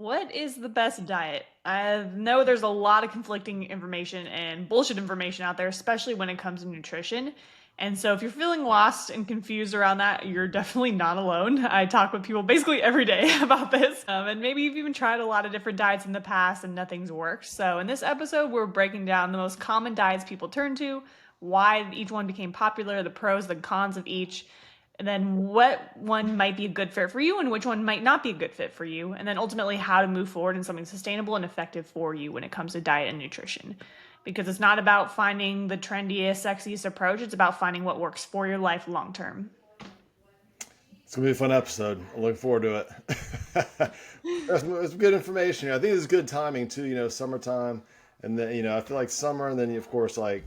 What is the best diet? I know there's a lot of conflicting information and bullshit information out there, especially when it comes to nutrition. And so if you're feeling lost and confused around that, you're definitely not alone. I talk with people basically every day about this. And maybe you've even tried a lot of different diets in the past and nothing's worked. So in this episode, we're breaking down the most common diets people turn to, why each one became popular, the pros, the cons of each, and then what one might be a good fit for you and which one might not be a good fit for you, and then ultimately how to move forward in something sustainable and effective for you when it comes to diet and nutrition. Because it's not about finding the trendiest, sexiest approach, it's about finding what works for your life long term. It's gonna be a fun episode. I look forward to it. That's good information. I think it's good timing too. Summertime, and then I feel like summer, and then of course like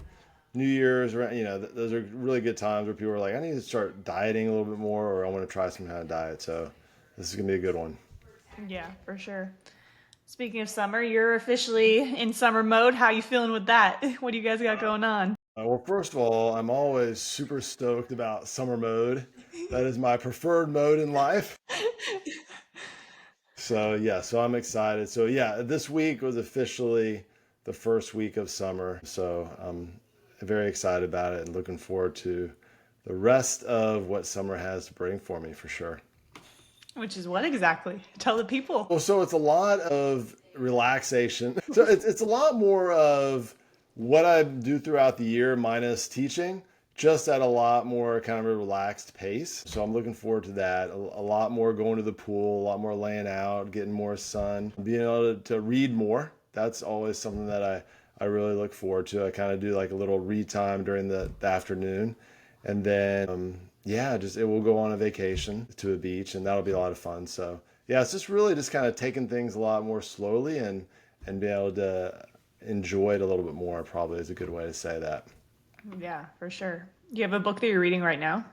New Year's. Those are really good times where people are like, I need to start dieting a little bit more, or I want to try some kind of diet. So this is gonna be a good one. Yeah, for sure. Speaking of summer, you're officially in summer mode. How you feeling with that? What do you guys got going on? Well, first of all, I'm always super stoked about summer mode. That is my preferred mode in life. So yeah, so I'm excited. So yeah, this week was officially the first week of summer. So I'm very excited about it and looking forward to the rest of what summer has to bring for me for sure. Which is what exactly? Tell the people. Well, so it's a lot of relaxation. So it's a lot more of what I do throughout the year minus teaching, just at a lot more kind of a relaxed pace. So I'm looking forward to that. A lot more going to the pool, a lot more laying out, getting more sun, being able to read more. That's always something that I really look forward to. I kind of do like a little read time during the afternoon. And then, yeah, just it will go on a vacation to a beach, and that'll be a lot of fun. So, yeah, it's just really just kind of taking things a lot more slowly and being able to enjoy it a little bit more, probably is a good way to say that. Yeah, for sure. Do you have a book that you're reading right now?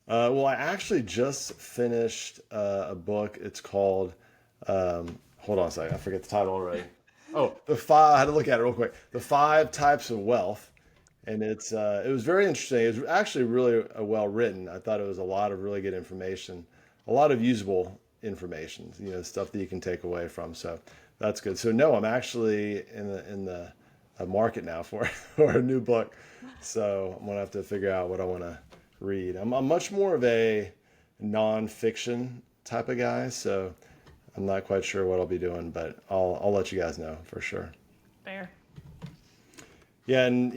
Well, I actually just finished a book. It's called, hold on a second, I forget the title already. Oh, the five. I had to look at it real quick. The Five Types of Wealth, and it was very interesting. It was actually really well written. I thought it was a lot of really good information, a lot of usable information. Stuff that you can take away from. So that's good. So no, I'm actually in the market now for for a new book. So I'm gonna have to figure out what I want to read. I'm much more of a nonfiction type of guy, so I'm not quite sure what I'll be doing, but I'll let you guys know for sure. Fair. Yeah, and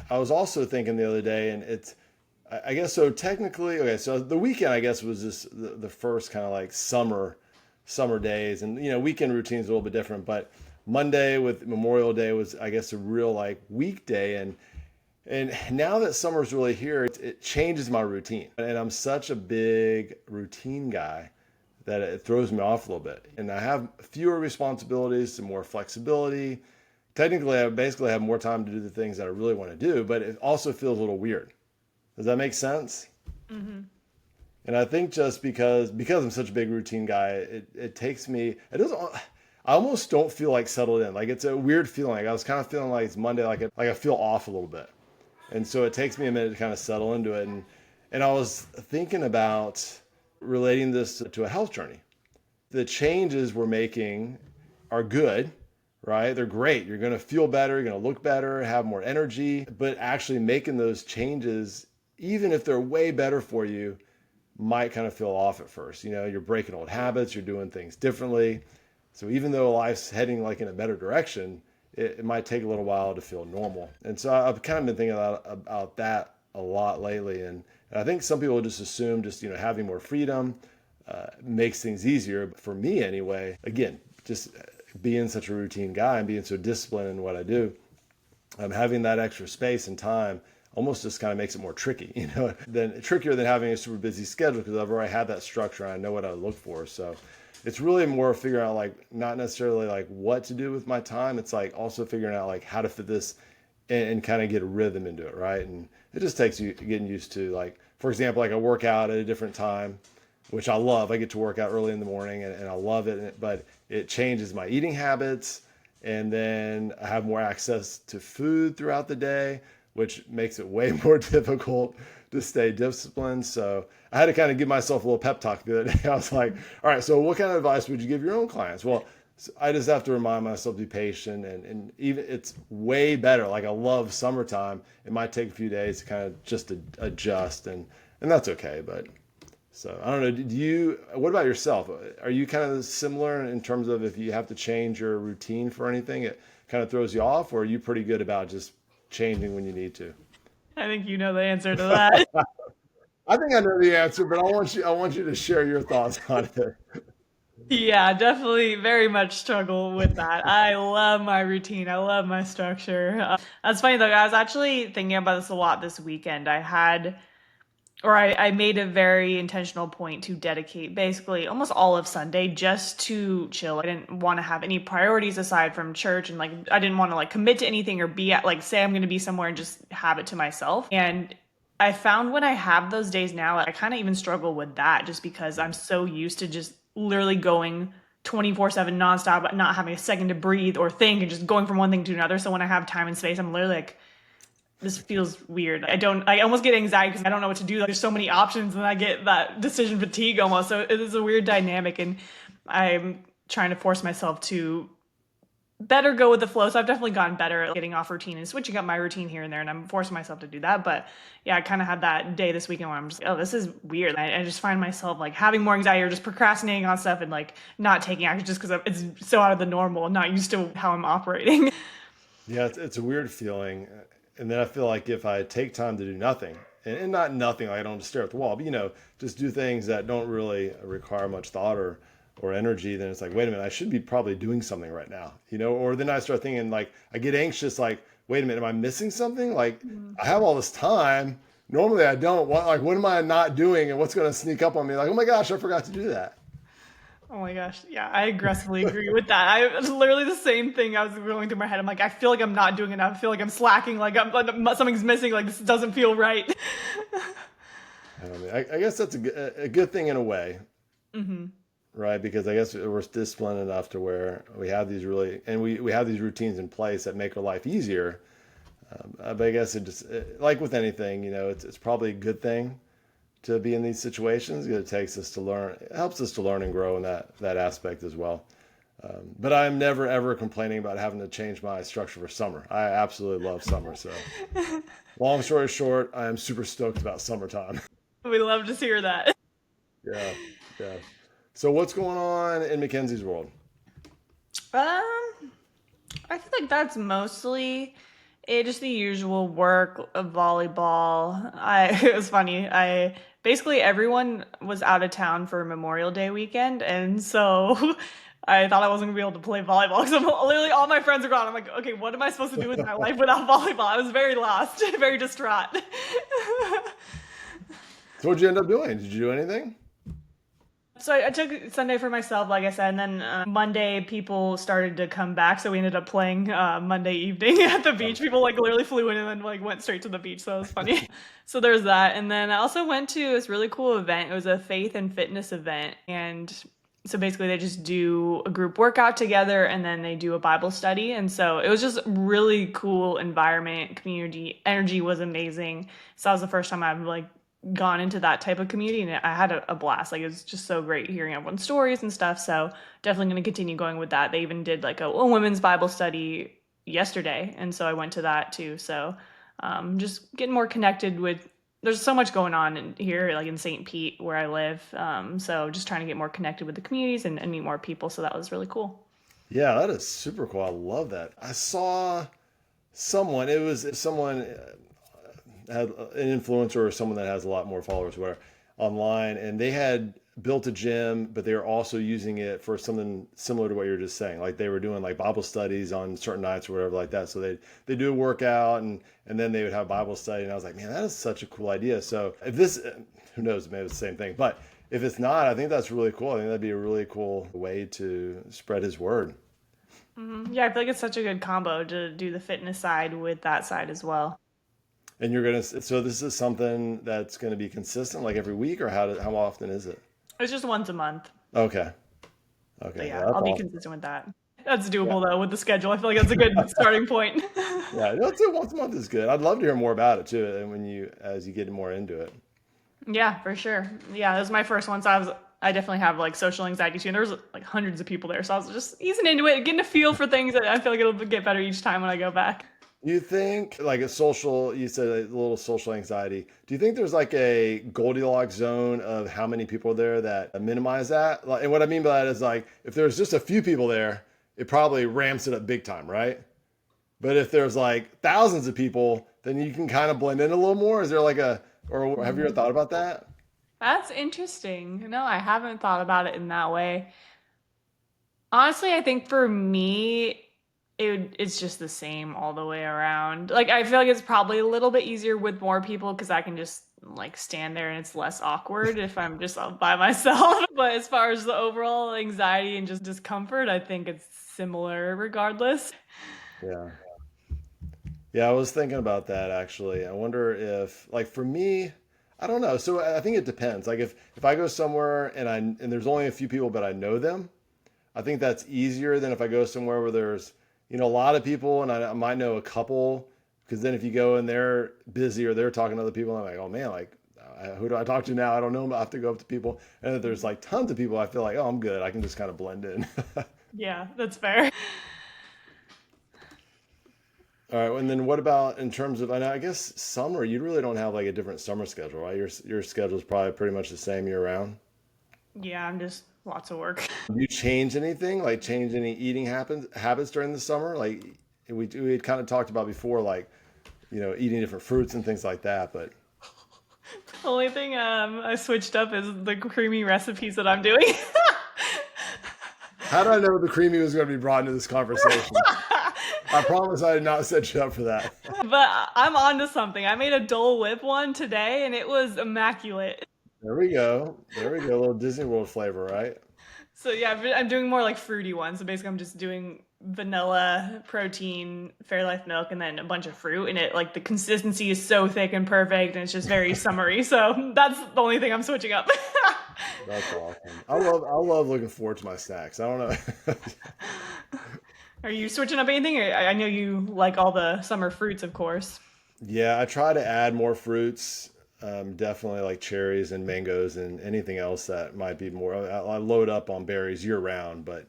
I was also thinking the other day, and I guess so technically, okay, so the weekend I guess was just the first kind of like summer days, and weekend routine is a little bit different, but Monday with Memorial Day was I guess a real like weekday, and now that summer's really here, it changes my routine. And I'm such a big routine guy that it throws me off a little bit. And I have fewer responsibilities and more flexibility. Technically, I basically have more time to do the things that I really want to do, but it also feels a little weird. Does that make sense? Mm-hmm. And I think just because I'm such a big routine guy, it takes me. It doesn't. I almost don't feel like settled in. Like it's a weird feeling. Like I was kind of feeling like it's Monday. Like I feel off a little bit. And so it takes me a minute to kind of settle into it. And I was thinking about relating this to a health journey. The changes we're making are good, right? They're great. You're going to feel better, you're going to look better, have more energy, but actually making those changes, even if they're way better for you, might kind of feel off at first. You're breaking old habits, you're doing things differently. So even though life's heading like in a better direction, it might take a little while to feel normal. And so I've kind of been thinking about that a lot lately. And I think some people just assume just, having more freedom makes things easier. But for me anyway, again, just being such a routine guy and being so disciplined in what I do, having that extra space and time almost just kind of makes it more tricky, trickier than having a super busy schedule because I've already had that structure and I know what I look for. So it's really more figuring out like not necessarily like what to do with my time. It's like also figuring out like how to fit this and kind of get a rhythm into it, right? And it just takes you getting used to like, for example, like I work out at a different time, which I love. I get to work out early in the morning and I love it, but it changes my eating habits. And then I have more access to food throughout the day, which makes it way more difficult to stay disciplined. So I had to kind of give myself a little pep talk the other day. I was like, all right, so what kind of advice would you give your own clients? Well, I just have to remind myself to be patient, and even it's way better. Like I love summertime. It might take a few days to kind of just adjust, and that's okay. But so I don't know. What about yourself? Are you kind of similar in terms of if you have to change your routine for anything, it kind of throws you off, or are you pretty good about just changing when you need to? I think you know the answer to that. I think I know the answer, but I want you to share your thoughts on it. Yeah, definitely very much struggle with that. I love my routine. I love my structure. That's funny though. I was actually thinking about this a lot this weekend. I made a very intentional point to dedicate basically almost all of Sunday just to chill. I didn't want to have any priorities aside from church, and like I didn't want to like commit to anything or be at like say I'm going to be somewhere and just have it to myself. And I found when I have those days now, I kind of even struggle with that just because I'm so used to just literally going 24/7 nonstop, but not having a second to breathe or think and just going from one thing to another. So when I have time and space, I'm literally like, this feels weird. I almost get anxiety because I don't know what to do. Like, there's so many options and I get that decision fatigue almost. So it is a weird dynamic, and I'm trying to force myself to better go with the flow. So I've definitely gotten better at getting off routine and switching up my routine here and there, and I'm forcing myself to do that. But yeah, I kind of had that day this weekend where I'm just, oh, this is weird. I just find myself like having more anxiety or just procrastinating on stuff and like not taking action just because it's so out of the normal and not used to how I'm operating. Yeah, it's a weird feeling. And then I feel like if I take time to do nothing, and not nothing, like I don't just stare at the wall, but just do things that don't really require much thought or energy, then it's like, wait a minute, I should be probably doing something right now, or then I start thinking like, I get anxious, like, wait a minute, am I missing something? Like, I have all this time. Normally I don't. What am I not doing? And what's going to sneak up on me? Like, oh my gosh, I forgot to do that. Oh my gosh. Yeah, I aggressively agree with that. I literally the same thing I was going through my head. I'm like, I feel like I'm not doing enough. I feel like I'm slacking. Something's missing. Like this doesn't feel right. I mean, I guess that's a good thing in a way, Hmm. right? Because I guess we're disciplined enough to where we have these we have these routines in place that make our life easier. But I guess like with anything, it's probably a good thing to be in these situations. It takes us to learn. It helps us to learn and grow in that aspect as well. But I'm never ever complaining about having to change my structure for summer. I absolutely love summer. So long story short, I am super stoked about summertime. We love to hear that. Yeah, yeah. So what's going on in Mackenzie's world? Um, I feel like that's mostly it, just the usual work of volleyball. It was funny. I basically everyone was out of town for Memorial Day weekend, and so I thought I wasn't gonna be able to play volleyball because literally all my friends are gone. I'm like, okay, what am I supposed to do with my life without volleyball? I was very lost, very distraught. So what'd you end up doing? Did you do anything? So I took Sunday for myself, like I said, and then Monday people started to come back, so we ended up playing Monday evening at the beach. People like literally flew in and then like went straight to the beach, so that was funny. So there's that, and then I also went to this really cool event. It was a faith and fitness event, and so basically they just do a group workout together, and then they do a Bible study, and so it was just really cool environment, community, energy was amazing. So that was the first time I've like gone into that type of community, and I had a blast. Like it was just so great hearing everyone's stories and stuff. So definitely going to continue going with that. They even did like a women's Bible study yesterday, and so I went to that too. So just getting more connected with. There's so much going on in here, like in St. Pete, where I live. So just trying to get more connected with the communities and meet more people. So that was really cool. Yeah, that is super cool. I love that. I saw someone. It was someone had an influencer or someone that has a lot more followers where online, and they had built a gym, but they were also using it for something similar to what you were just saying. Like they were doing like Bible studies on certain nights or whatever like that. So they do a workout, and then they would have Bible study. And I was like, man, that is such a cool idea. So if this, who knows, maybe it's the same thing, but if it's not, I think that's really cool. I think that'd be a really cool way to spread his word. Yeah, I feel like it's such a good combo to do the fitness side with that side as well. And so this is something that's gonna be consistent, like every week, or how often is it? It's just once a month. Okay, So okay, yeah, yeah, that's I'll be awesome. consistent with that. That's Yeah. doable though with the schedule. I feel like that's a good starting point. Yeah, that's it. Once a month is good. I'd love to hear more about it too, and as you get more into it. Yeah, for sure. Yeah, that was my first one. So I definitely have like social anxiety too. And there was like hundreds of people there. So I was just easing into it, getting a feel for things that I feel like it'll get better each time when I go back. You think like you said a little social anxiety. Do you think there's like a Goldilocks zone of how many people are there that minimize that? And what I mean by that is like if there's just a few people there, it probably ramps it up big time, right? But if there's like thousands of people, then you can kind of blend in a little more. Is there like or have you ever thought about that? That's interesting. No, I haven't thought about it in that way. Honestly, I think for me, it's just the same all the way around. Like, I feel like it's probably a little bit easier with more people because I can just like stand there and it's less awkward if I'm just by myself. But as far as the overall anxiety and just discomfort, I think it's similar regardless. Yeah. Yeah, I was thinking about that actually. I wonder if, like, for me, I don't know. So I think it depends. Like, if I go somewhere and there's only a few people, but I know them, I think that's easier than if I go somewhere where there's, a lot of people and I might know a couple. Because then if you go and they're busy or they're talking to other people, I'm like, oh man, like, who do I talk to now? I don't know. I have to go up to people. And if there's like tons of people, I feel like, oh, I'm good. I can just kind of blend in. Yeah, that's fair. All right, and then what about in terms of, and I guess summer, you really don't have like a different summer schedule, right? Your schedule is probably pretty much the same year round. Yeah, I'm just lots of work. Do you change anything, like change any eating habits during the summer? Like we had kind of talked about before, like, eating different fruits and things like that, but The only thing I switched up is the creamy recipes that I'm doing. how did I know the creamy was going to be brought into this conversation? I promise I did not set you up for that. But I'm on to something. I made a Dole Whip one today and it was immaculate. There we go. There we go. A little Disney World flavor, right? So yeah, I'm doing more like fruity ones. So basically I'm just doing vanilla, protein, Fairlife milk, and then a bunch of fruit. And it like the consistency is so thick and perfect and it's just very summery. So that's the only thing I'm switching up. That's awesome. I love looking forward to my snacks. I don't know. Are you switching up anything? I know you like all the summer fruits, of course. Yeah, I try to add more fruits. Definitely like cherries and mangoes and anything else that might be more. I load up on berries year round, but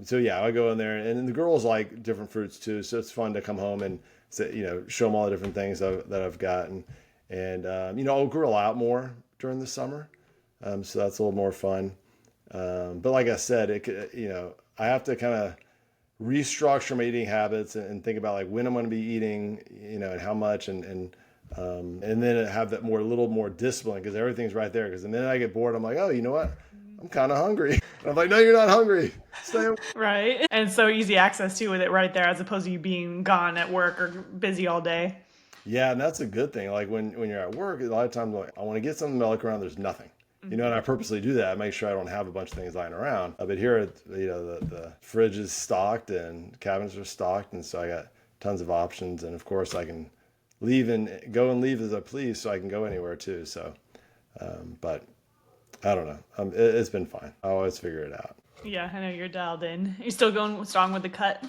so yeah, I go in there and the girls like different fruits too. So it's fun to come home and say, show them all the different things that I've gotten, and I'll grill out more during the summer, so that's a little more fun. But like I said, I have to kind of restructure my eating habits and think about like when I'm going to be eating, and how much, and then have that little more discipline because everything's right there. Because the minute I get bored, I'm like, oh, you know what? I'm kind of hungry. And I'm like, no, you're not hungry. Stay away. Right. And so easy access too with it right there as opposed to you being gone at work or busy all day. Yeah, and that's a good thing. Like when you're at work, a lot of times like, I want to get something to look around. There's nothing. And I purposely do that. I make sure I don't have a bunch of things lying around. But here, the fridge is stocked and cabinets are stocked, and so I got tons of options. And of course, I can leave and leave as I please, so I can go anywhere too. So, but I don't know. It's been fine. I always figure it out. Yeah, I know you're dialed in. You're still going strong with the cut.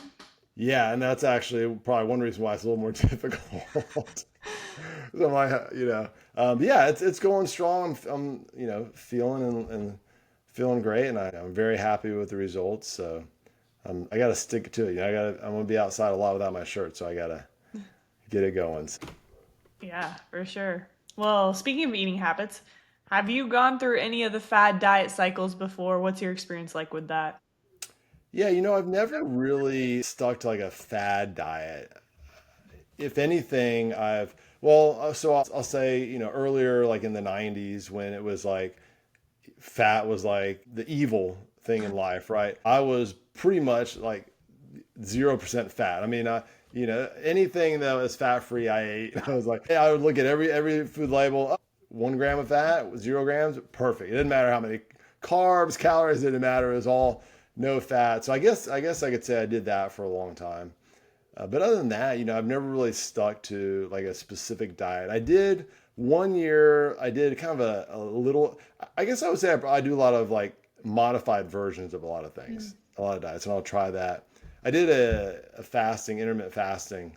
Yeah, and that's actually probably one reason why it's a little more difficult. So yeah, it's going strong. I'm feeling and feeling great, and I'm very happy with the results. So I got to stick to it. I'm gonna be outside a lot without my shirt, so I gotta get it going. Yeah, for sure. Well, speaking of eating habits, have you gone through any of the fad diet cycles before? What's your experience like with that? Yeah, I've never really stuck to like a fad diet. If anything, I'll say, earlier, like in the 90s when it was like fat was like the evil thing in life, right? I was pretty much like 0% fat. I mean, anything that was fat free, I ate. I was like, hey, I would look at every food label, 1 gram of fat, 0 grams, perfect. It didn't matter how many carbs, calories, it didn't matter. It was all no fat. So I guess I could say I did that for a long time. But other than that, I've never really stuck to like a specific diet. I did one year, I did kind of a little, I guess I would say I do a lot of like modified versions of a lot of things. a lot of diets, and I'll try that. I did a fasting, intermittent fasting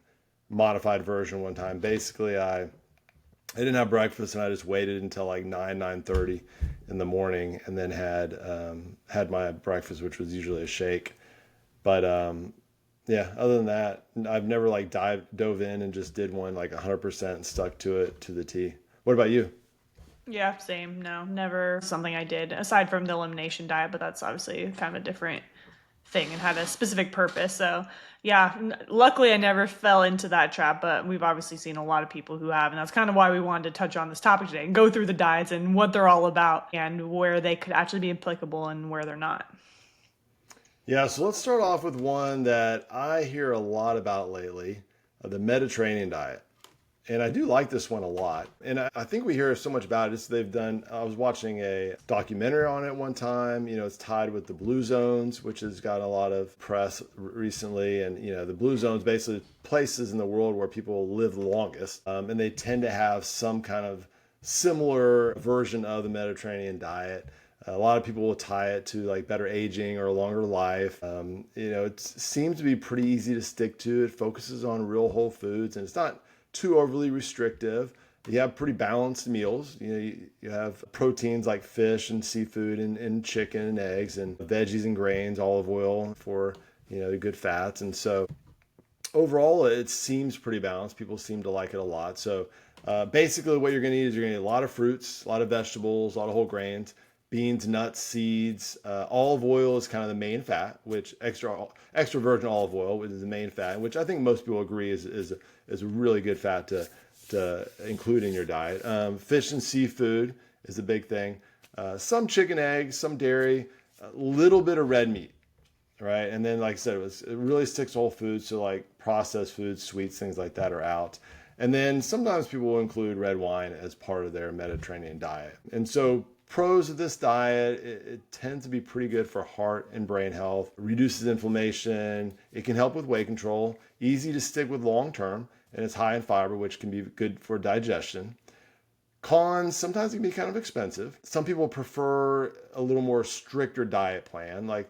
modified version one time. Basically, I didn't have breakfast and I just waited until like 9:30 in the morning and then had my breakfast, which was usually a shake. But yeah, other than that, I've never like dove in and just did one like 100% and stuck to it to the T. What about you? Yeah, same. No, never something I did aside from the elimination diet, but that's obviously kind of a different thing and had a specific purpose. So, yeah, luckily I never fell into that trap, but we've obviously seen a lot of people who have, and that's kind of why we wanted to touch on this topic today and go through the diets and what they're all about and where they could actually be applicable and where they're not. Yeah, so let's start off with one that I hear a lot about lately, the Mediterranean diet. And I do like this one a lot. And I think we hear so much about it. They've done, I was watching a documentary on it one time. You know, it's tied with the blue zones, which has got a lot of press recently. And, you know, the blue zones basically places in the world where people live the longest. And they tend to have some kind of similar version of the Mediterranean diet. A lot of people will tie it to like better aging or a longer life. You know, it seems to be pretty easy to stick to. It focuses on real whole foods and it's not too overly restrictive. You have pretty balanced meals. You know, you have proteins like fish and seafood and chicken and eggs and veggies and grains, olive oil for, you know, the good fats. And so overall, it seems pretty balanced. People seem to like it a lot. So basically what you're going to eat is you're going to eat a lot of fruits, a lot of vegetables, a lot of whole grains, beans, nuts, seeds. Olive oil is kind of the main fat, which extra virgin olive oil is the main fat, which I think most people agree is a really good fat to include in your diet. Fish and seafood is a big thing. Some chicken, eggs, some dairy, a little bit of red meat, right? And then, like I said, it really sticks to whole foods, so like processed foods, sweets, things like that are out. And then sometimes people will include red wine as part of their Mediterranean diet. And so pros of this diet, it tends to be pretty good for heart and brain health, reduces inflammation, it can help with weight control, easy to stick with long term, and it's high in fiber, which can be good for digestion. Cons, sometimes it can be kind of expensive. Some people prefer a little more stricter diet plan, like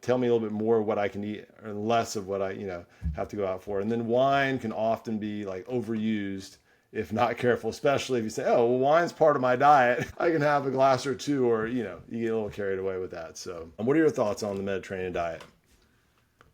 tell me a little bit more what I can eat or less of what I, you know, have to go out for. And then wine can often be like overused if not careful, especially if you say, oh, well, wine's part of my diet. I can have a glass or two, or, you know, you get a little carried away with that. So what are your thoughts on the Mediterranean diet?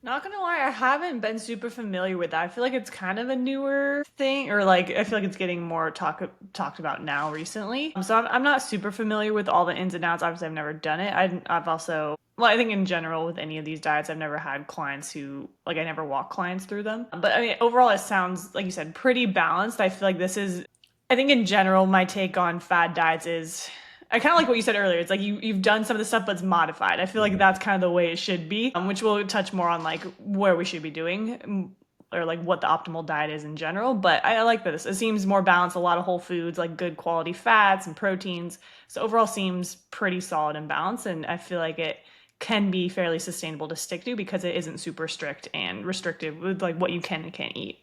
Not gonna lie, I haven't been super familiar with that. I feel like it's kind of a newer thing, or like I feel like it's getting more talked about now recently. So I'm not super familiar with all the ins and outs. Obviously, I've never done it. I've also, well, I think in general with any of these diets, I've never had clients who like I never walk clients through them. But I mean, overall, it sounds like you said pretty balanced. I feel like this is. I think in general, my take on fad diets is I kind of like what you said earlier. It's like you've done some of the stuff, but it's modified. I feel like that's kind of the way it should be, which we'll touch more on like where we should be doing or like what the optimal diet is in general. But I like this. It seems more balanced, a lot of whole foods, like good quality fats and proteins. So overall, seems pretty solid and balanced, and I feel like it can be fairly sustainable to stick to because it isn't super strict and restrictive with like what you can and can't eat.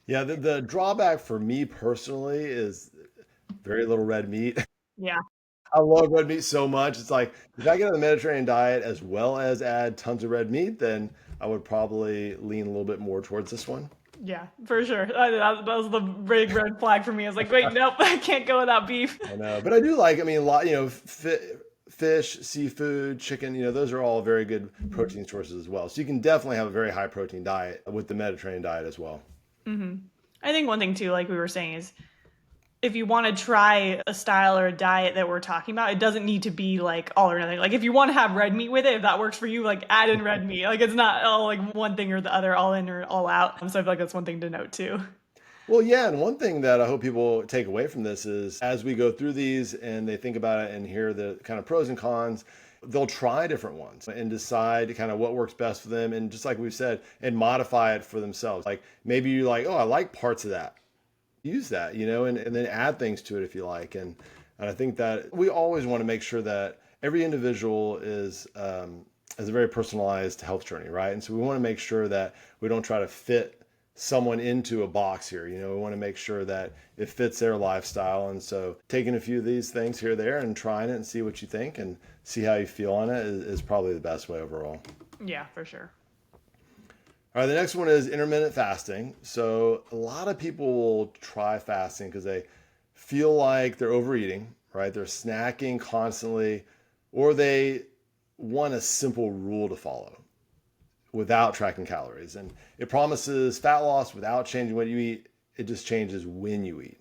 Yeah, the drawback for me personally is very little red meat. Yeah. I love red meat so much. It's like if I get on the Mediterranean diet as well as add tons of red meat, then I would probably lean a little bit more towards this one. Yeah, for sure. That was the big red flag for me. I was like, wait, nope, I can't go without beef. I know, but I do like. I mean, a lot. You know, fish, seafood, chicken. You know, those are all very good protein sources as well. So you can definitely have a very high protein diet with the Mediterranean diet as well. I think one thing too, like we were saying, is if you want to try a style or a diet that we're talking about, it doesn't need to be like all or nothing. Like if you want to have red meat with it, if that works for you, like add in red meat. Like it's not all like one thing or the other, all in or all out. So I feel like that's one thing to note too. Well, yeah, and one thing that I hope people take away from this is as we go through these and they think about it and hear the kind of pros and cons, they'll try different ones and decide kind of what works best for them. And just like we've said, and modify it for themselves. Like maybe you're like, oh, I like parts of that. Use that, you know, and then add things to it if you like. And I think that we always want to make sure that every individual has a very personalized health journey, right? And so we want to make sure that we don't try to fit someone into a box here. You know, we want to make sure that it fits their lifestyle. And so taking a few of these things here, there, and trying it and see what you think and see how you feel on it is probably the best way overall. Yeah, for sure. All right, the next one is intermittent fasting. So a lot of people will try fasting because they feel like they're overeating, right? They're snacking constantly, or they want a simple rule to follow without tracking calories. And it promises fat loss without changing what you eat. It just changes when you eat.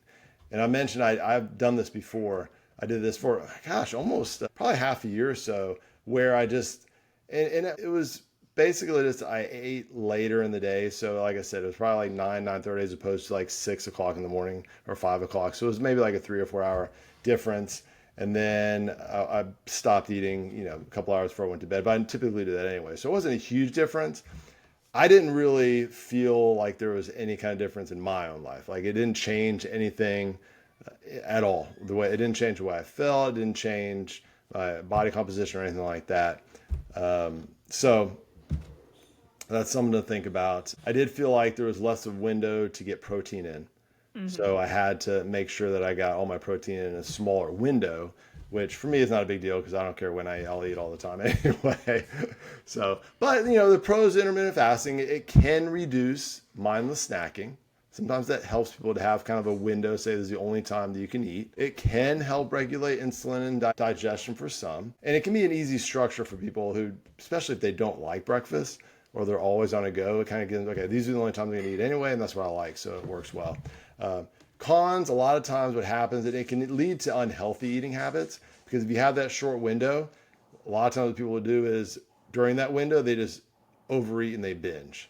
And I mentioned I've done this before. I did this for, gosh, almost probably half a year or so, where I just, and it was basically just I ate later in the day. So like I said, it was probably like 9:30 as opposed to like 6 o'clock in the morning or 5 o'clock. So it was maybe like a 3 or 4 hour difference. And then I stopped eating, a couple hours before I went to bed. But I typically do that anyway. So it wasn't a huge difference. I didn't really feel like there was any kind of difference in my own life. Like it didn't change anything at all. The way it didn't change the way I felt. It didn't change my body composition or anything like that. So that's something to think about. I did feel like there was less of a window to get protein in. So I had to make sure that I got all my protein in a smaller window, which for me is not a big deal because I don't care when I'll eat all the time anyway. So, but the pros of intermittent fasting, it can reduce mindless snacking. Sometimes that helps people to have kind of a window, say this is the only time that you can eat. It can help regulate insulin and digestion for some. And it can be an easy structure for people who, especially if they don't like breakfast or they're always on a go, it kind of gives, okay, these are the only times I'm going to eat anyway, and that's what I like, so it works well. Cons, a lot of times what happens is it can lead to unhealthy eating habits because if you have that short window, a lot of times what people will do is during that window, they just overeat and they binge,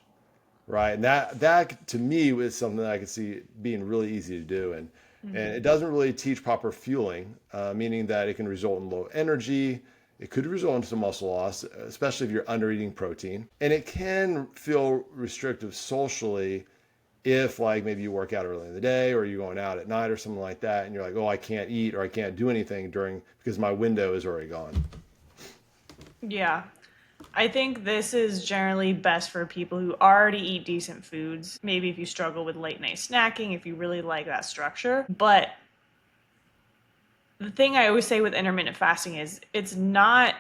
right? And that to me was something that I could see being really easy to do. And it doesn't really teach proper fueling, meaning that it can result in low energy. It could result in some muscle loss, especially if you're under eating protein. And it can feel restrictive socially if like maybe you work out early in the day or you're going out at night or something like that and you're like, oh, I can't eat or I can't do anything because my window is already gone. Yeah. I think this is generally best for people who already eat decent foods. Maybe if you struggle with late night snacking, if you really like that structure. But the thing I always say with intermittent fasting is it's not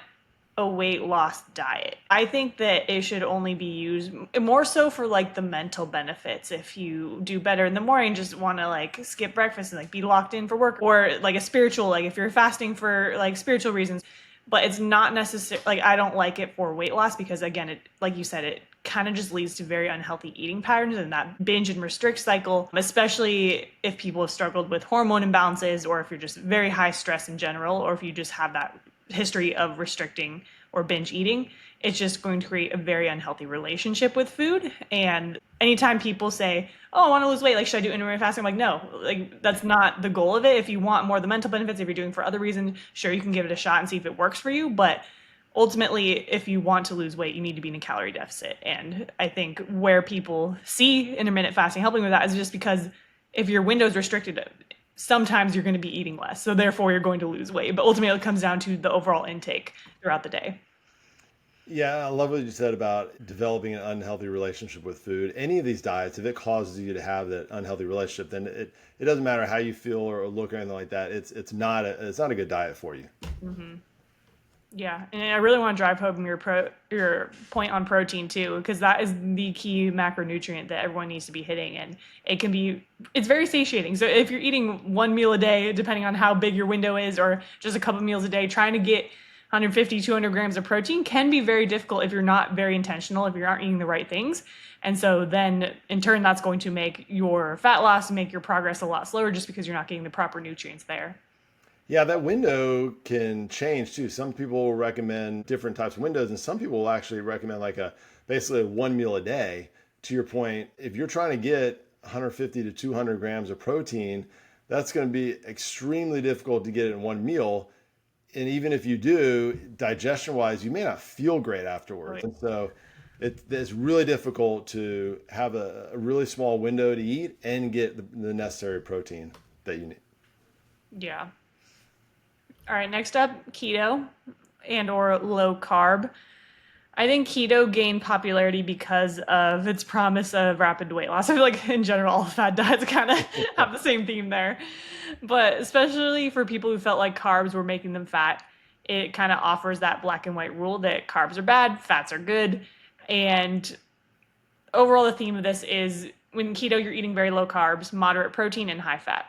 a weight loss diet. I think that it should only be used more so for like the mental benefits. If you do better in the morning, just want to like skip breakfast and like be locked in for work, or like a spiritual, like if you're fasting for like spiritual reasons. But it's not necessary. Like I don't like it for weight loss because again, it, like you said, it kind of just leads to very unhealthy eating patterns and that binge and restrict cycle, especially if people have struggled with hormone imbalances or if you're just very high stress in general, or if you just have that history of restricting or binge eating. It's just going to create a very unhealthy relationship with food. And anytime people say, oh, I want to lose weight, like, should I do intermittent fasting? I'm like, no, like, that's not the goal of it. If you want more of the mental benefits, if you're doing for other reasons, sure, you can give it a shot and see if it works for you. But ultimately, if you want to lose weight, you need to be in a calorie deficit. And I think where people see intermittent fasting helping with that is just because if your window is restricted, sometimes you're going to be eating less. So therefore, you're going to lose weight. But ultimately, it comes down to the overall intake throughout the day. Yeah, I love what you said about developing an unhealthy relationship with food. Any of these diets, if it causes you to have that unhealthy relationship, then it doesn't matter how you feel or look or anything like that. It's not a good diet for you. Yeah, and I really want to drive home your point on protein too, because that is the key macronutrient that everyone needs to be hitting, and it's very satiating. So if you're eating one meal a day, depending on how big your window is, or just a couple meals a day, trying to get 150, 200 grams of protein can be very difficult if you're not very intentional, if you aren't eating the right things. And so then in turn, that's going to make your fat loss and make your progress a lot slower just because you're not getting the proper nutrients there. Yeah, that window can change too. Some people will recommend different types of windows, and some people will actually recommend like basically one meal a day. To your point, if you're trying to get 150 to 200 grams of protein, that's going to be extremely difficult to get it in one meal. And even if you do, digestion wise, you may not feel great afterwards. And so it's really difficult to have a really small window to eat and get the necessary protein that you need. Yeah. All right, next up, keto and or low carb. I think keto gained popularity because of its promise of rapid weight loss. I feel like in general, all fad diets kind of have the same theme there. But especially for people who felt like carbs were making them fat, it kind of offers that black and white rule that carbs are bad, fats are good. And overall, the theme of this is when keto, you're eating very low carbs, moderate protein, and high fat.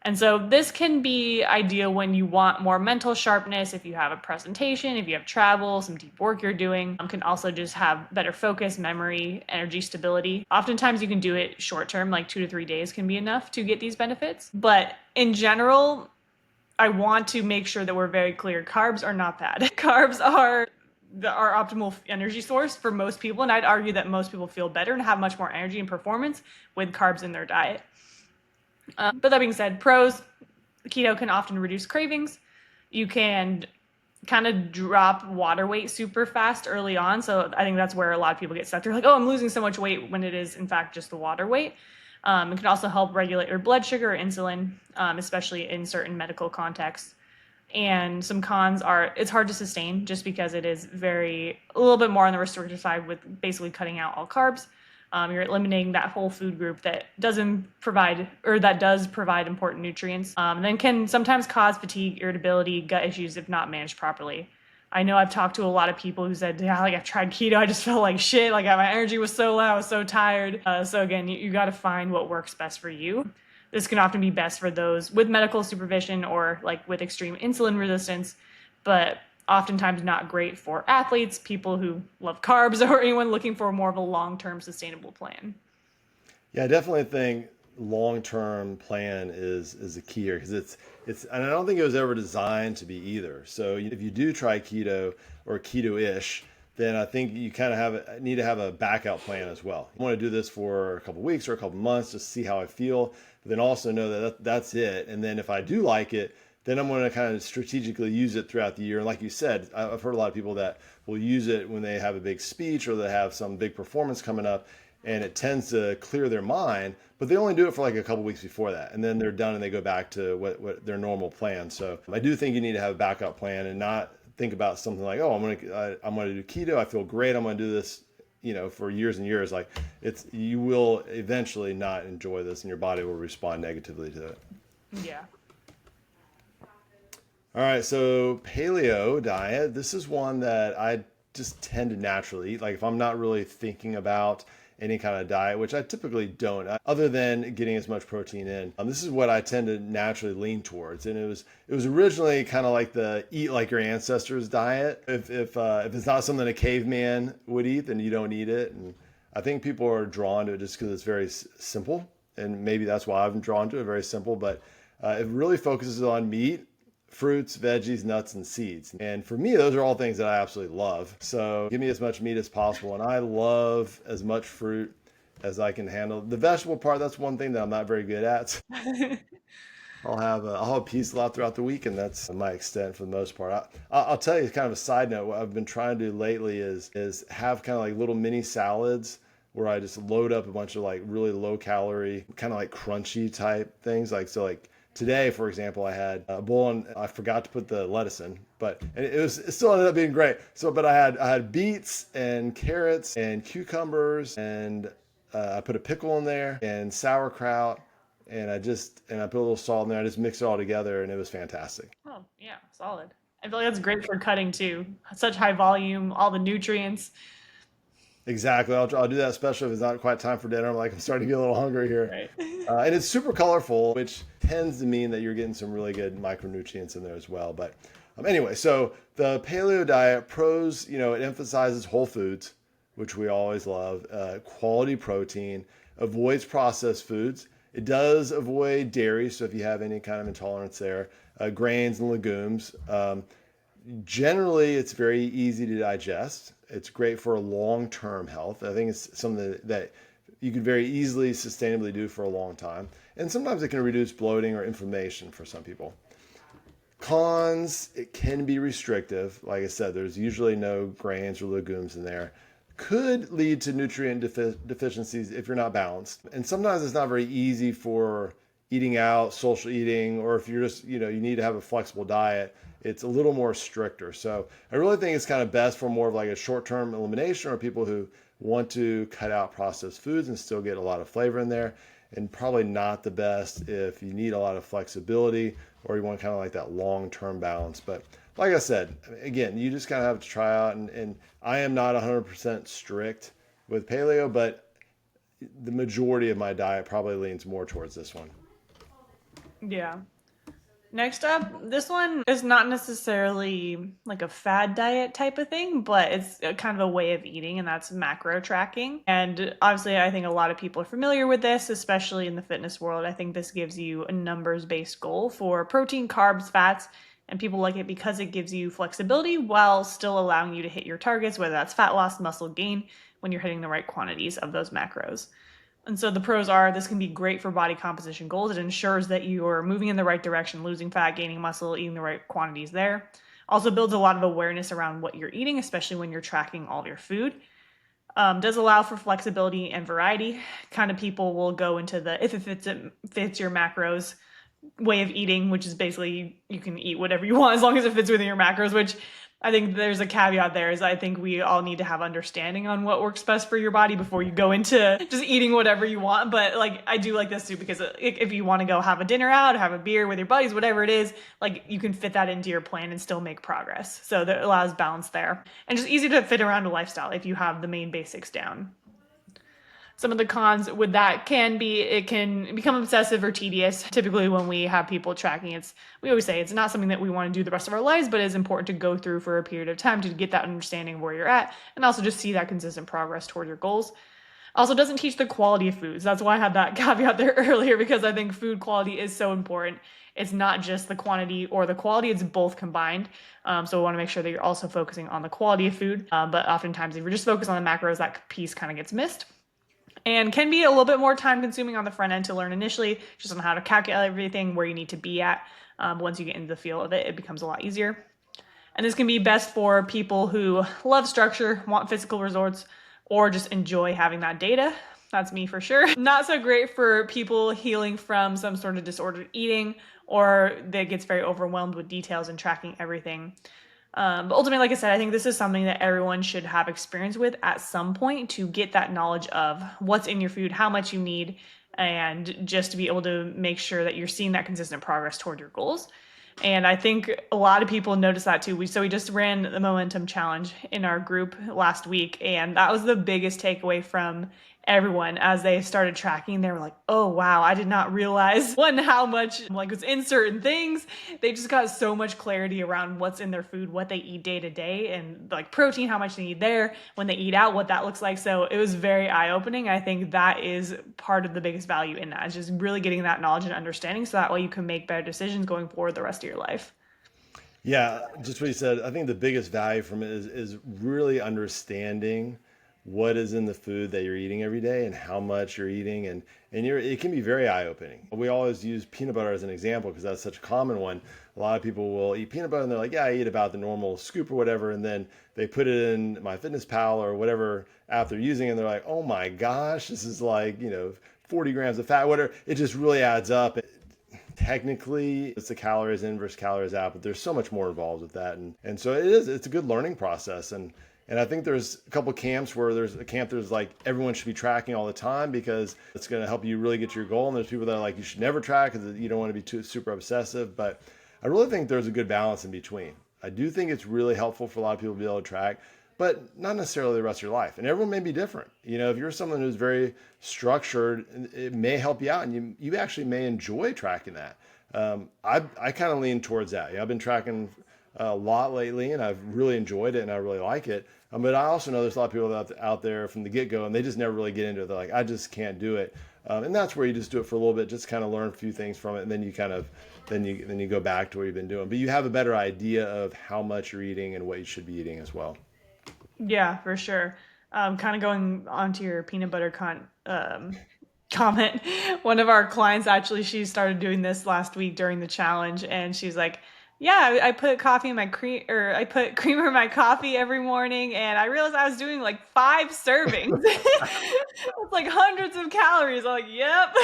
And so this can be ideal when you want more mental sharpness, if you have a presentation, if you have travel, some deep work you're doing. Can also just have better focus, memory, energy stability. Oftentimes you can do it short term, like 2 to 3 days can be enough to get these benefits. But in general, I want to make sure that we're very clear. Carbs are not bad. Carbs are our optimal energy source for most people. And I'd argue that most people feel better and have much more energy and performance with carbs in their diet. But that being said, pros, keto can often reduce cravings. You can kind of drop water weight super fast early on. So I think that's where a lot of people get stuck. They're like, oh, I'm losing so much weight when it is, in fact, just the water weight. It can also help regulate your blood sugar or insulin, especially in certain medical contexts. And some cons are it's hard to sustain just because it is a little bit more on the restrictive side with basically cutting out all carbs. You're eliminating that whole food group that doesn't provide or that does provide important nutrients, and then can sometimes cause fatigue, irritability, gut issues if not managed properly. I know I've talked to a lot of people who said, yeah, like I've tried keto, I just felt like shit. Like my energy was so low, I was so tired. So again, you got to find what works best for you. This can often be best for those with medical supervision or like with extreme insulin resistance, but oftentimes not great for athletes, people who love carbs, or anyone looking for more of a long-term sustainable plan. Yeah, I definitely think long-term plan is the key here because it's and I don't think it was ever designed to be either. So if you do try keto or keto-ish, then I think you kind of need to have a backup plan as well. I want to do this for a couple weeks or a couple months just to see how I feel, but then also know that that's it. And then if I do like it, then I'm going to kind of strategically use it throughout the year. And like you said, I've heard a lot of people that will use it when they have a big speech or they have some big performance coming up, and it tends to clear their mind, but they only do it for like a couple weeks before that, and then they're done and they go back to what their normal plan. So I do think you need to have a backup plan and not think about something like, oh, I'm gonna do keto, I feel great, I'm gonna do this, for years and years. Like you will eventually not enjoy this, and your body will respond negatively to it. Yeah. All right, so paleo diet. This is one that I just tend to naturally eat. Like if I'm not really thinking about any kind of diet, which I typically don't, other than getting as much protein in. This is what I tend to naturally lean towards, and it was originally kind of like the eat like your ancestors diet. If it's not something a caveman would eat, then you don't eat it. And I think people are drawn to it just because it's very simple, and maybe that's why I'm drawn to it. Very simple, but it really focuses on meat, fruits, veggies, nuts, and seeds. And for me, those are all things that I absolutely love. So give me as much meat as possible. And I love as much fruit as I can handle. The vegetable part, that's one thing that I'm not very good at. I'll have a piece a lot throughout the week, and that's my extent for the most part. I'll tell you kind of a side note. What I've been trying to do lately is have kind of like little mini salads where I just load up a bunch of like really low calorie, kind of like crunchy type things. Like today, for example, I had a bowl and I forgot to put the lettuce in, but and it still ended up being great. So, but I had beets and carrots and cucumbers, and I put a pickle in there and sauerkraut, and I put a little salt in there. I just mixed it all together, and it was fantastic. Oh, yeah, solid. I feel like that's great for cutting too. Such high volume, all the nutrients. Exactly. I'll do that, especially if it's not quite time for dinner. I'm starting to get a little hungry here. Right. And it's super colorful, which tends to mean that you're getting some really good micronutrients in there as well. But anyway, so the paleo diet pros, it emphasizes whole foods, which we always love, quality protein, avoids processed foods. It does avoid dairy, so if you have any kind of intolerance there, grains and legumes. Generally, it's very easy to digest. It's great for long-term health. I think it's something that you could very easily sustainably do for a long time. And sometimes it can reduce bloating or inflammation for some people. Cons, it can be restrictive. Like I said, there's usually no grains or legumes in there. Could lead to nutrient deficiencies if you're not balanced. And sometimes it's not very easy for eating out, social eating, or if you're just, you need to have a flexible diet, it's a little more stricter. So I really think it's kind of best for more of like a short-term elimination, or people who want to cut out processed foods and still get a lot of flavor in there. And probably not the best if you need a lot of flexibility, or you want kind of like that long-term balance. But like I said, again, you just kind of have to try out. And I am not 100% strict with paleo, but the majority of my diet probably leans more towards this one. Yeah. Next up, this one is not necessarily like a fad diet type of thing, but it's a kind of a way of eating, and that's macro tracking. And obviously, I think a lot of people are familiar with this, especially in the fitness world. I think this gives you a numbers based goal for protein, carbs, fats, and people like it because it gives you flexibility while still allowing you to hit your targets, whether that's fat loss, muscle gain, when you're hitting the right quantities of those macros. And so the pros are this can be great for body composition goals. It ensures that you're moving in the right direction, losing fat, gaining muscle, eating the right quantities there. Also builds a lot of awareness around what you're eating, especially when you're tracking all of your food. Does allow for flexibility and variety. Kind of people will go into the if it fits your macros way of eating, which is basically you can eat whatever you want as long as it fits within your macros, which I think there's a caveat there is I think we all need to have understanding on what works best for your body before you go into just eating whatever you want. But like I do like this too because if you want to go have a dinner out, have a beer with your buddies, whatever it is, like you can fit that into your plan and still make progress. So that allows balance there. And just easy to fit around a lifestyle if you have the main basics down. Some of the cons with that can be it can become obsessive or tedious. Typically, when we have people tracking, we always say it's not something that we want to do the rest of our lives, but it's important to go through for a period of time to get that understanding of where you're at and also just see that consistent progress toward your goals. Also, doesn't teach the quality of foods. That's why I had that caveat there earlier because I think food quality is so important. It's not just the quantity or the quality, it's both combined. So we want to make sure that you're also focusing on the quality of food. But oftentimes, if you're just focused on the macros, that piece kind of gets missed and can be a little bit more time consuming on the front end to learn initially, just on how to calculate everything, where you need to be at. Once you get into the feel of it, it becomes a lot easier. And this can be best for people who love structure, want physical results, or just enjoy having that data. That's me for sure. Not so great for people healing from some sort of disordered eating or that gets very overwhelmed with details and tracking everything. But ultimately, like I said, I think this is something that everyone should have experience with at some point to get that knowledge of what's in your food, how much you need, and just to be able to make sure that you're seeing that consistent progress toward your goals. And I think a lot of people notice that too. We just ran the Momentum Challenge in our group last week, and that was the biggest takeaway from everyone as they started tracking. They were like, "Oh wow, I did not realize one how much like was in certain things." They just got so much clarity around what's in their food, what they eat day to day, and like protein, how much they need there when they eat out, what that looks like. So it was very eye opening. I think that is part of the biggest value in that is just really getting that knowledge and understanding, so that way you can make better decisions going forward the rest of your life. Yeah, just what you said. I think the biggest value from it is really understanding what is in the food that you're eating every day and how much you're eating, and it can be very eye-opening. We always use peanut butter as an example because that's such a common one. A lot of people will eat peanut butter and they're like, yeah, I eat about the normal scoop or whatever, and then they put it in MyFitnessPal or whatever app they're using, and they're like, oh my gosh, this is like 40 grams of fat, whatever. It just really adds up. Technically it's the calories in versus calories out, but there's so much more involved with that, and so it's a good learning process. And I think there's a couple of camps where there's a camp there's like everyone should be tracking all the time because it's going to help you really get to your goal, and there's people that are like you should never track because you don't want to be too super obsessive. But I really think there's a good balance in between. I do think it's really helpful for a lot of people to be able to track, but not necessarily the rest of your life. And everyone may be different. If you're someone who's very structured, it may help you out, and you actually may enjoy tracking that. I kind of lean towards that. I've been tracking a lot lately, and I've really enjoyed it, and I really like it. But I also know there's a lot of people out there from the get-go, and they just never really get into it. They're like, I just can't do it. And that's where you just do it for a little bit, just kind of learn a few things from it, and then you then you go back to what you've been doing. But you have a better idea of how much you're eating and what you should be eating as well. Yeah, for sure. Kind of going onto your peanut butter comment. One of our clients actually, she started doing this last week during the challenge, and she's like, Yeah, I put coffee in my cream, or I put creamer in my coffee every morning, and I realized I was doing like 5 servings. It's like hundreds of calories. I'm like, yep.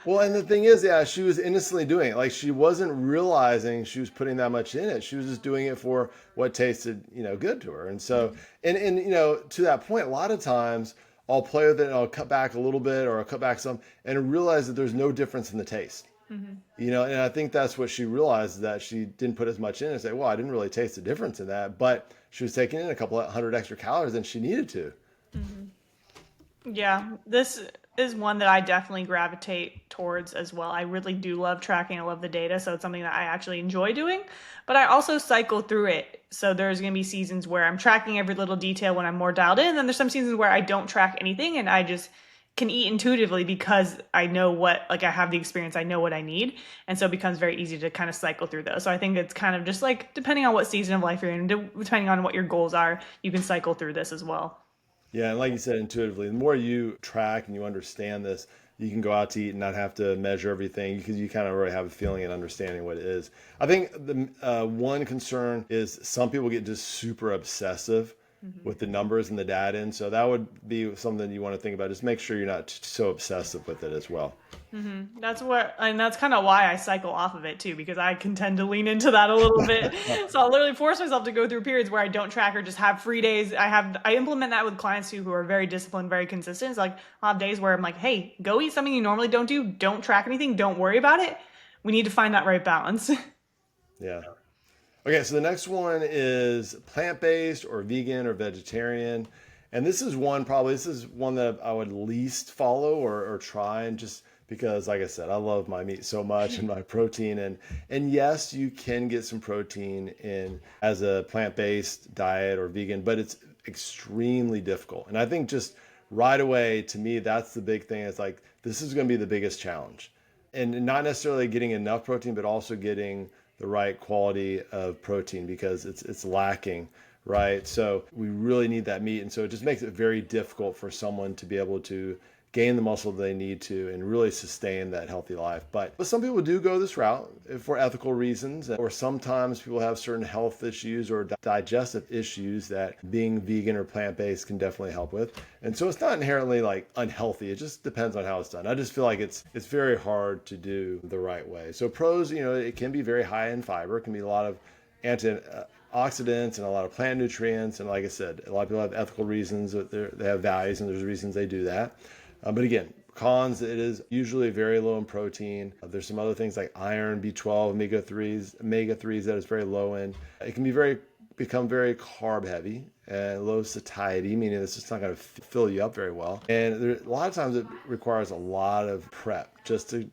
Well, and the thing is, yeah, she was innocently doing it. Like she wasn't realizing she was putting that much in it. She was just doing it for what tasted, good to her. And so, and to that point, a lot of times I'll play with it and I'll cut back a little bit or I'll cut back some and realize that there's no difference in the taste. Mhm. And I think that's what she realized, that she didn't put as much in and say, well, I didn't really taste the difference in that, but she was taking in a couple of hundred extra calories than she needed to. Mhm. Yeah, this is one that I definitely gravitate towards as well. I really do love tracking. I love the data, so it's something that I actually enjoy doing. But I also cycle through it. So there's going to be seasons where I'm tracking every little detail when I'm more dialed in, and then there's some seasons where I don't track anything and I just can eat intuitively because I know like I have the experience, I know what I need. And so it becomes very easy to kind of cycle through those. So I think it's kind of just like depending on what season of life you're in, depending on what your goals are, you can cycle through this as well. Yeah, and like you said, intuitively, the more you track and you understand this, you can go out to eat and not have to measure everything because you kind of already have a feeling and understanding what it is. I think the one concern is some people get just super obsessive Mhm. with the numbers and the data, and so that would be something you want to think about. Just make sure you're not so obsessive with it as well. And that's kind of why I cycle off of it too, because I can tend to lean into that a little bit. So I'll literally force myself to go through periods where I don't track or just have free days. I implement that with clients too, who are very disciplined, very consistent. It's like I'll have days where I'm like, hey, go eat something you normally don't do. Don't track anything. Don't worry about it. We need to find that right balance. Yeah. Okay, so the next one is plant-based or vegan or vegetarian. And this is one that I would least follow or try, and just because, like I said, I love my meat so much and my protein. And yes, you can get some protein in as a plant-based diet or vegan, but it's extremely difficult. And I think just right away, to me, that's the big thing. It's like this is going to be the biggest challenge, and not necessarily getting enough protein, but also getting the right quality of protein because it's lacking, right? So we really need that meat, and so it just makes it very difficult for someone to be able to gain the muscle they need to and really sustain that healthy life. But some people do go this route for ethical reasons, or sometimes people have certain health issues or digestive issues that being vegan or plant-based can definitely help with. And so it's not inherently like unhealthy. It just depends on how it's done. I just feel like it's very hard to do the right way. So pros, it can be very high in fiber. It can be a lot of antioxidants and a lot of plant nutrients. And like I said, a lot of people have ethical reasons that they have values, and there's reasons they do that. But again, cons, it is usually very low in protein. There's some other things like iron, B12, omega 3s that is very low in. It can become very carb heavy and low satiety, meaning it's just not going to fill you up very well. And a lot of times it requires a lot of prep just to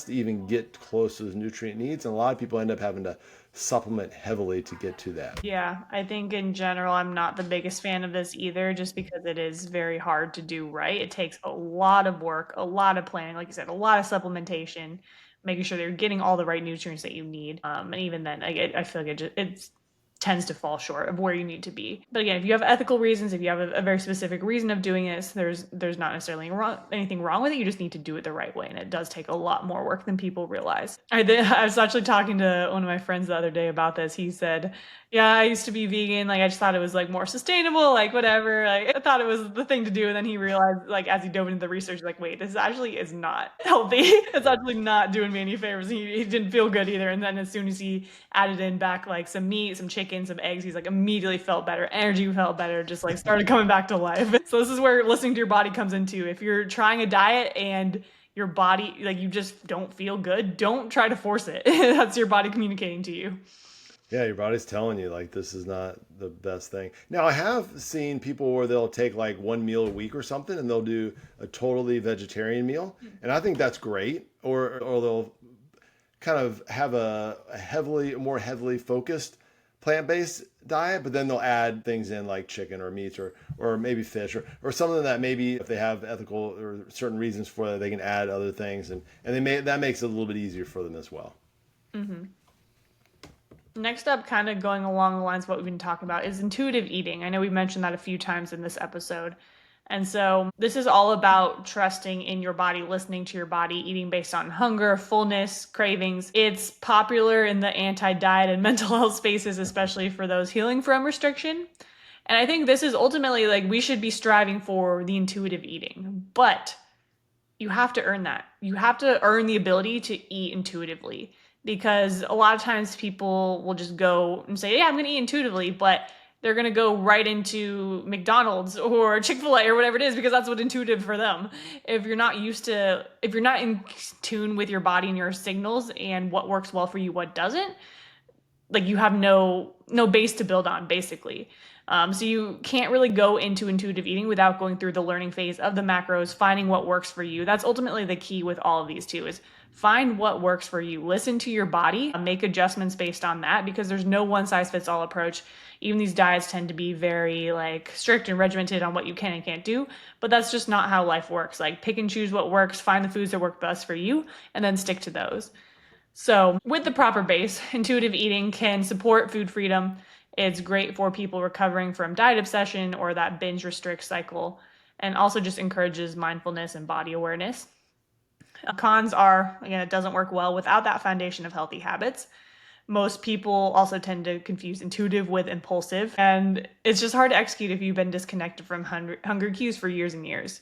even get close to those nutrient needs. And a lot of people end up having to supplement heavily to get to that. Yeah, I think in general, I'm not the biggest fan of this either, just because it is very hard to do right. It takes a lot of work, a lot of planning, like you said, a lot of supplementation, making sure that you're getting all the right nutrients that you need. And even then, I feel like it tends to fall short of where you need to be. But again, if you have ethical reasons, if you have a very specific reason of doing this, there's not necessarily anything wrong with it. You just need to do it the right way, and it does take a lot more work than people realize. I was actually talking to one of my friends the other day about this. He said, "Yeah, I used to be vegan. Like I just thought it was like more sustainable, like whatever. Like I thought it was the thing to do." And then he realized, like as he dove into the research, like wait, this actually is not healthy. It's Yeah. actually not doing me any favors. He didn't feel good either. And then as soon as he added in back like some meat, some chicken, some eggs, he's like immediately felt better. Energy felt better. Just like started coming back to life. So this is where listening to your body comes into. If you're trying a diet and your body like you just don't feel good, don't try to force it. That's your body communicating to you. Yeah, your body's telling you like this is not the best thing. Now, I have seen people where they'll take like one meal a week or something and they'll do a totally vegetarian meal. And I think that's great. Or they'll kind of have more heavily focused plant-based diet, but then they'll add things in like chicken or meats or maybe fish or something that maybe if they have ethical or certain reasons for it, they can add other things and that makes it a little bit easier for them as well. Hmm. Next up, kind of going along the lines of what we've been talking about, is intuitive eating. I know we mentioned that a few times in this episode. And so this is all about trusting in your body, listening to your body, eating based on hunger, fullness, cravings. It's popular in the anti-diet and mental health spaces, especially for those healing from restriction. And I think this is ultimately like we should be striving for the intuitive eating, but you have to earn that. You have to earn the ability to eat intuitively because a lot of times people will just go and say, "Yeah, I'm going to eat intuitively," but they're going to go right into McDonald's or Chick-fil-A or whatever it is because that's what intuitive for them. If you're not in tune with your body and your signals and what works well for you, what doesn't, like you have no base to build on basically. So you can't really go into intuitive eating without going through the learning phase of the macros, finding what works for you. That's ultimately the key with all of these too, is find what works for you. Listen to your body, make adjustments based on that because there's no one size fits all approach. Even these diets tend to be very like strict and regimented on what you can and can't do, but that's just not how life works. Like pick and choose what works, find the foods that work best for you, and then stick to those. So, with the proper base, intuitive eating can support food freedom. It's great for people recovering from diet obsession or that binge restrict cycle, and also just encourages mindfulness and body awareness. Cons are, again, it doesn't work well without that foundation of healthy habits. Most people also tend to confuse intuitive with impulsive, and it's just hard to execute if you've been disconnected from hunger cues for years and years.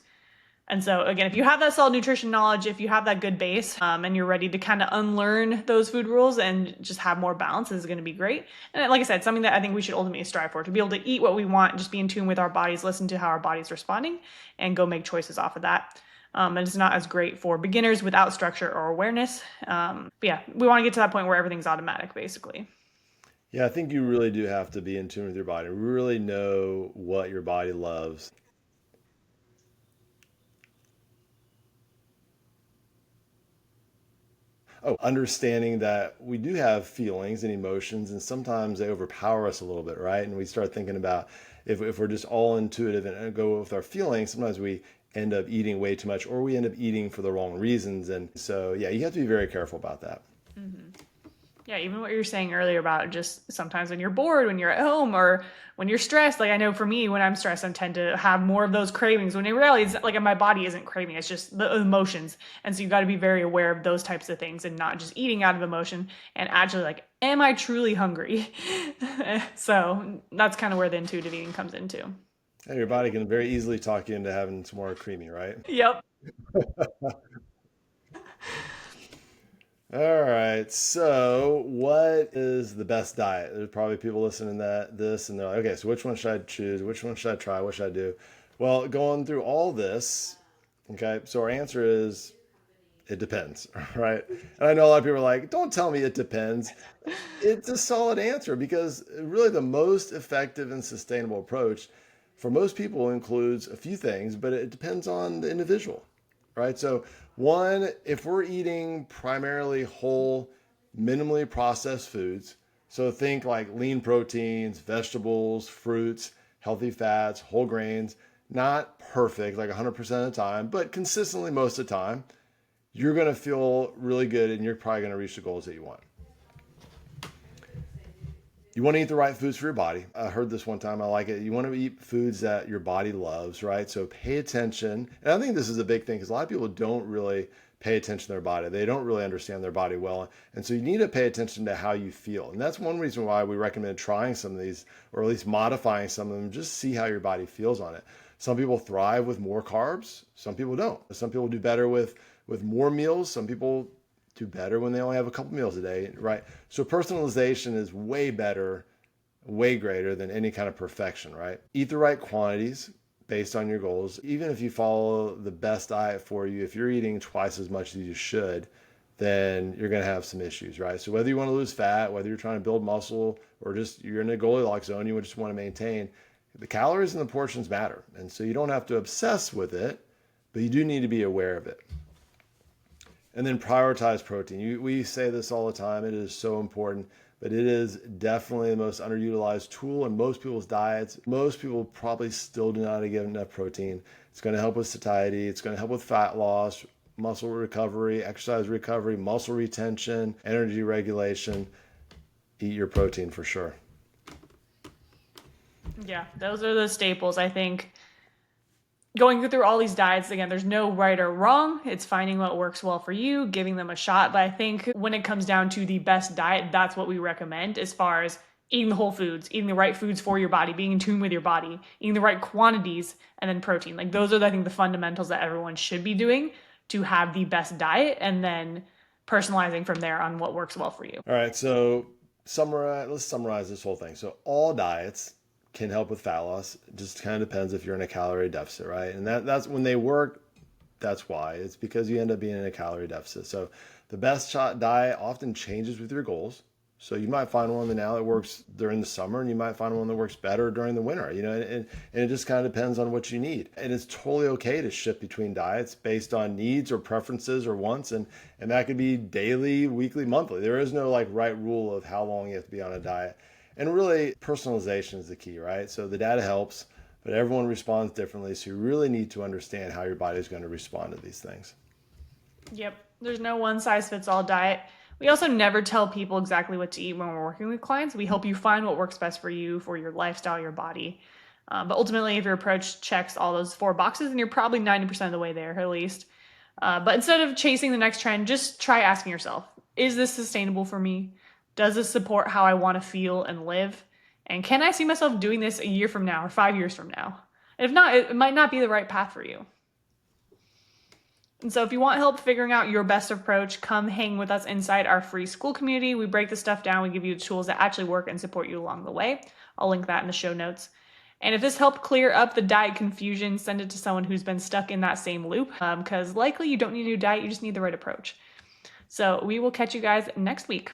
And so, again, if you have that solid nutrition knowledge, if you have that good base, and you're ready to kind of unlearn those food rules and just have more balance, this is going to be great. And like I said, something that I think we should ultimately strive for to be able to eat what we want, just be in tune with our bodies, listen to how our body's responding, and go make choices off of that. And it's not as great for beginners without structure or awareness. But yeah, we want to get to that point where everything's automatic, basically. Yeah, I think you really do have to be in tune with your body, really know what your body loves. Oh, understanding that we do have feelings and emotions, and sometimes they overpower us a little bit, right? And we start thinking about if we're just all intuitive and go with our feelings, sometimes we end up eating way too much or we end up eating for the wrong reasons. And so, yeah, you have to be very careful about that. Mm-hmm. Yeah, even what you were saying earlier about just sometimes when you're bored, when you're at home, or when you're stressed. Like I know for me, when I'm stressed, I tend to have more of those cravings. When in reality, it's like my body isn't craving; it's just the emotions. And so you got to be very aware of those types of things and not just eating out of emotion and actually like, am I truly hungry? So that's kind of where the intuitive eating comes into. And your body can very easily talk you into having some more creamy, right? Yep. All right. So, what is the best diet? There's probably people listening to this and they're like, okay, so which one should I choose? Which one should I try? What should I do? Well, going through all this, okay, so our answer is it depends, right? And I know a lot of people are like, don't tell me it depends. It's a solid answer because really the most effective and sustainable approach for most people includes a few things, but it depends on the individual, right? So, one, if we're eating primarily whole, minimally processed foods, so think like lean proteins, vegetables, fruits, healthy fats, whole grains, not perfect like 100% of the time, but consistently most of the time, you're going to feel really good and you're probably going to reach the goals that you want. You want to eat the right foods for your body. I heard this one time. I like it. You want to eat foods that your body loves, right? So pay attention. And I think this is a big thing because a lot of people don't really pay attention to their body. They don't really understand their body well. And so you need to pay attention to how you feel. And that's one reason why we recommend trying some of these, or at least modifying some of them, just see how your body feels on it. Some people thrive with more carbs. Some people don't. Some people do better with more meals. Some people do better when they only have a couple meals a day, right? So personalization is way better, way greater than any kind of perfection, right? Eat the right quantities based on your goals. Even if you follow the best diet for you, if you're eating twice as much as you should, then you're going to have some issues, right? So whether you want to lose fat, whether you're trying to build muscle, or just you're in a Goldilocks zone, you just want to maintain, the calories and the portions matter. And so you don't have to obsess with it, but you do need to be aware of it. And then prioritize protein. We say this all the time. It is so important, but it is definitely the most underutilized tool in most people's diets. Most people probably still do not get enough protein. It's going to help with satiety. It's going to help with fat loss, muscle recovery, exercise recovery, muscle retention, energy regulation. Eat your protein for sure. Yeah, those are the staples. I think going through all these diets, again, there's no right or wrong. It's finding what works well for you, giving them a shot. But I think when it comes down to the best diet, that's what we recommend as far as eating the whole foods, eating the right foods for your body, being in tune with your body, eating the right quantities, and then protein. Like those are, I think, the fundamentals that everyone should be doing to have the best diet, and then personalizing from there on what works well for you. All right, so let's summarize this whole thing. So all diets can help with fat loss. It just kind of depends if you're in a calorie deficit, right? And that's when they work. That's why. It's because you end up being in a calorie deficit. So the best shot diet often changes with your goals. So you might find one that now that works during the summer, and you might find one that works better during the winter, and it just kind of depends on what you need. And it's totally okay to shift between diets based on needs or preferences or wants. And that could be daily, weekly, monthly. There is no like right rule of how long you have to be on a diet. And really, personalization is the key, right? So the data helps, but everyone responds differently. So you really need to understand how your body is going to respond to these things. Yep. There's no one size fits all diet. We also never tell people exactly what to eat when we're working with clients. We help you find what works best for you, for your lifestyle, your body. But ultimately, if your approach checks all those 4 boxes, then you're probably 90% of the way there, at least. But instead of chasing the next trend, just try asking yourself, is this sustainable for me? Does this support how I want to feel and live? And can I see myself doing this a year from now or 5 years from now? And if not, it might not be the right path for you. And so if you want help figuring out your best approach, come hang with us inside our free school community. We break the stuff down. We give you the tools that actually work and support you along the way. I'll link that in the show notes. And if this helped clear up the diet confusion, send it to someone who's been stuck in that same loop, because likely you don't need a new diet, you just need the right approach. So we will catch you guys next week.